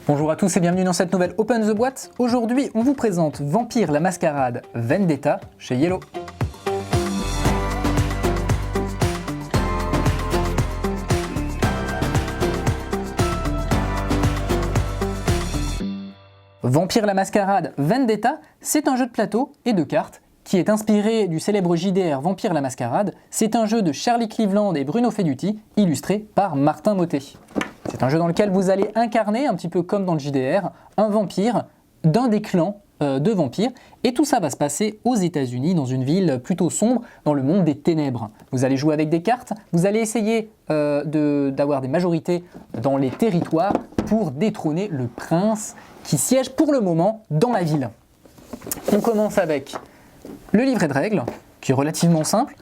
Bonjour à tous et bienvenue dans cette nouvelle Open the Boîte. Aujourd'hui, on vous présente Vampire la Mascarade Vendetta chez Yellow. Vampire la Mascarade Vendetta, c'est un jeu de plateau et de cartes qui est inspiré du célèbre JDR Vampire la Mascarade. C'est un jeu de Charlie Cleveland et Bruno Feduti, illustré par Martin Mottet. C'est un jeu dans lequel vous allez incarner, un petit peu comme dans le JDR, un vampire d'un des clans de vampires. Et tout ça va se passer aux États-Unis, dans une ville plutôt sombre, dans le monde des ténèbres. Vous allez jouer avec des cartes, vous allez essayer d'avoir des majorités dans les territoires pour détrôner le prince qui siège pour le moment dans la ville. On commence avec le livret de règles, qui est relativement simple,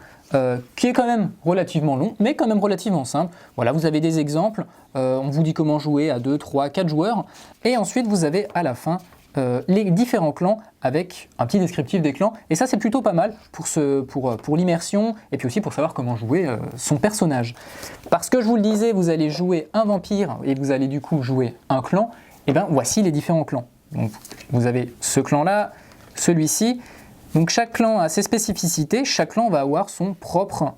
qui est quand même relativement long, mais quand même relativement simple. Voilà, vous avez des exemples, on vous dit comment jouer à 2, 3, 4 joueurs, et ensuite vous avez à la fin les différents clans avec un petit descriptif des clans, et ça c'est plutôt pas mal pour l'immersion, et puis aussi pour savoir comment jouer son personnage. Parce que je vous le disais, vous allez jouer un vampire, et vous allez du coup jouer un clan, et bien voici les différents clans. Donc vous avez ce clan-là, celui-ci. Donc chaque clan a ses spécificités, chaque clan va avoir son propre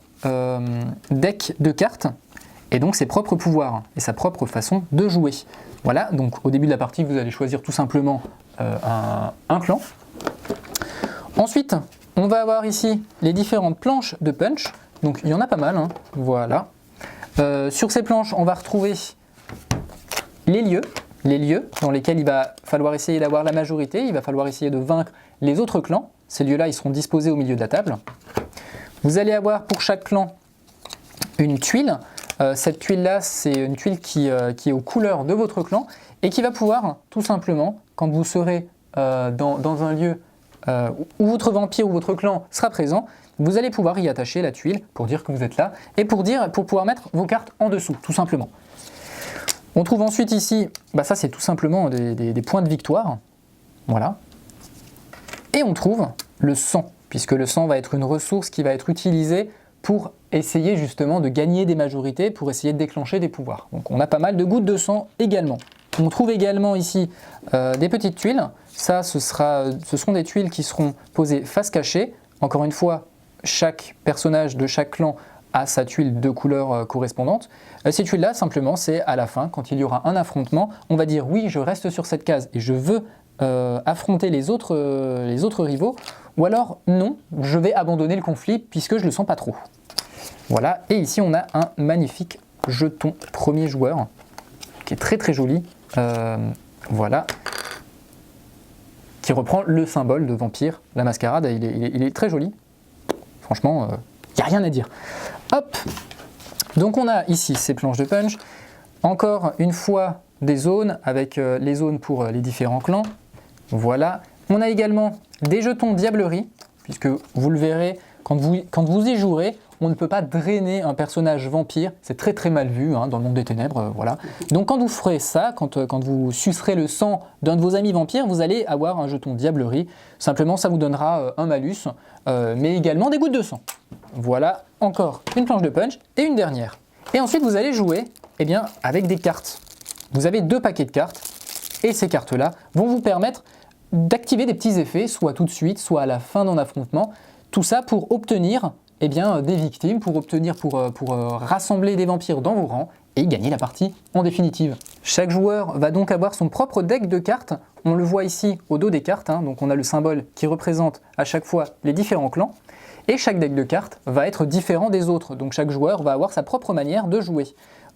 deck de cartes et donc ses propres pouvoirs et sa propre façon de jouer. Voilà, donc au début de la partie, vous allez choisir tout simplement un clan. Ensuite, on va avoir ici les différentes planches de punch, donc il y en a pas mal, hein. Voilà. Sur ces planches, on va retrouver les lieux dans lesquels il va falloir essayer d'avoir la majorité, il va falloir essayer de vaincre les autres clans. Ces lieux-là, ils seront disposés au milieu de la table. Vous allez avoir pour chaque clan une tuile. Cette tuile-là, c'est une tuile qui est aux couleurs de votre clan et qui va pouvoir, tout simplement, quand vous serez dans un lieu où votre vampire ou votre clan sera présent, vous allez pouvoir y attacher la tuile pour dire que vous êtes là et pour pouvoir mettre vos cartes en dessous, tout simplement. On trouve ensuite ici, ça c'est tout simplement des points de victoire. Voilà. Et on trouve le sang, puisque le sang va être une ressource qui va être utilisée pour essayer justement de gagner des majorités, pour essayer de déclencher des pouvoirs. Donc on a pas mal de gouttes de sang également. On trouve également ici des petites tuiles. Ça, ce seront des tuiles qui seront posées face cachée. Encore une fois, chaque personnage de chaque clan a sa tuile de couleur correspondante. Ces tuiles-là, simplement, c'est à la fin, quand il y aura un affrontement, on va dire oui, je reste sur cette case et je veux affronter les autres rivaux, ou alors non, je vais abandonner le conflit puisque je le sens pas trop. Voilà, et ici on a un magnifique jeton premier joueur qui est très très joli, voilà, qui reprend le symbole de Vampire la Mascarade. Il est très joli, franchement, il n'y a rien à dire. Hop, donc on a ici ces planches de punch, encore une fois des zones avec les zones pour les différents clans. Voilà, on a également des jetons diablerie, puisque vous le verrez, quand vous y jouerez, on ne peut pas drainer un personnage vampire, c'est très très mal vu dans le monde des ténèbres, voilà. Donc quand vous ferez ça, quand vous sucerez le sang d'un de vos amis vampires, vous allez avoir un jeton diablerie, simplement ça vous donnera un malus, mais également des gouttes de sang. Voilà, encore une planche de punch et une dernière. Et ensuite vous allez jouer avec des cartes. Vous avez 2 paquets de cartes, et ces cartes-là vont vous permettre d'activer des petits effets, soit tout de suite, soit à la fin d'un affrontement. Tout ça pour obtenir des victimes, pour rassembler des vampires dans vos rangs et gagner la partie en définitive. Chaque joueur va donc avoir son propre deck de cartes. On le voit ici au dos des cartes, donc on a le symbole qui représente à chaque fois les différents clans. Et chaque deck de cartes va être différent des autres, donc chaque joueur va avoir sa propre manière de jouer.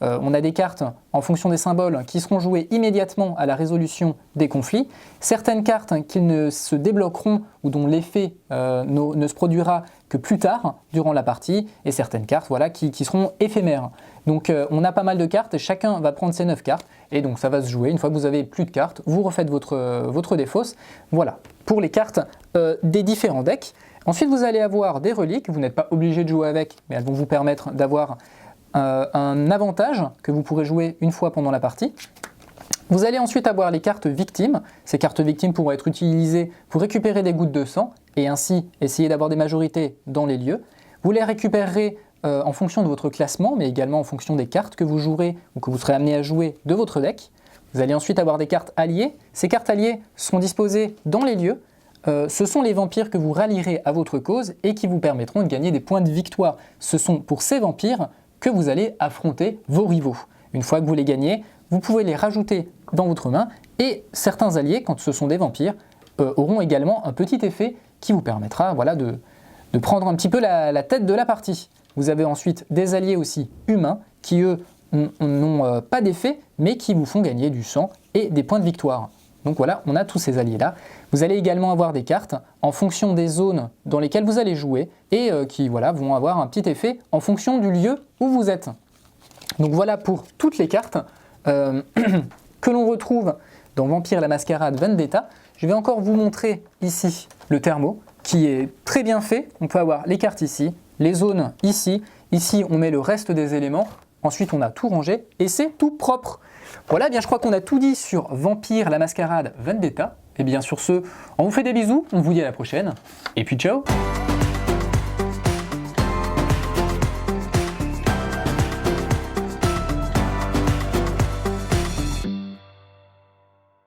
On a des cartes en fonction des symboles qui seront jouées immédiatement à la résolution des conflits, certaines cartes qui ne se débloqueront ou dont l'effet ne se produira que plus tard durant la partie, et certaines cartes qui seront éphémères. Donc on a pas mal de cartes et chacun va prendre ses 9 cartes, et donc ça va se jouer. Une fois que vous avez plus de cartes, vous refaites votre défausse. Voilà, pour les cartes des différents decks. Ensuite vous allez avoir des reliques, vous n'êtes pas obligé de jouer avec, mais elles vont vous permettre d'avoir un avantage que vous pourrez jouer une fois pendant la partie. Vous allez ensuite avoir les cartes victimes. Ces cartes victimes pourront être utilisées pour récupérer des gouttes de sang et ainsi essayer d'avoir des majorités dans les lieux. Vous les récupérerez en fonction de votre classement, mais également en fonction des cartes que vous jouerez ou que vous serez amené à jouer de votre deck. Vous allez ensuite avoir des cartes alliées. Ces cartes alliées sont disposées dans les lieux. Ce sont les vampires que vous rallierez à votre cause et qui vous permettront de gagner des points de victoire. Ce sont pour ces vampires que vous allez affronter vos rivaux. Une fois que vous les gagnez, vous pouvez les rajouter dans votre main et certains alliés, quand ce sont des vampires, auront également un petit effet qui vous permettra voilà, de prendre un petit peu la tête de la partie. Vous avez ensuite des alliés aussi humains qui eux n'ont pas d'effet mais qui vous font gagner du sang et des points de victoire. Donc voilà, on a tous ces alliés-là. Vous allez également avoir des cartes en fonction des zones dans lesquelles vous allez jouer et qui voilà, vont avoir un petit effet en fonction du lieu où vous êtes. Donc voilà pour toutes les cartes que l'on retrouve dans Vampire la Mascarade Vendetta. Je vais encore vous montrer ici le thermo qui est très bien fait. On peut avoir les cartes ici, les zones ici. Ici, on met le reste des éléments. Ensuite, on a tout rangé et c'est tout propre. Voilà, bien je crois qu'on a tout dit sur Vampire la Mascarade Vendetta. Et bien sur ce, on vous fait des bisous, on vous dit à la prochaine. Et puis ciao!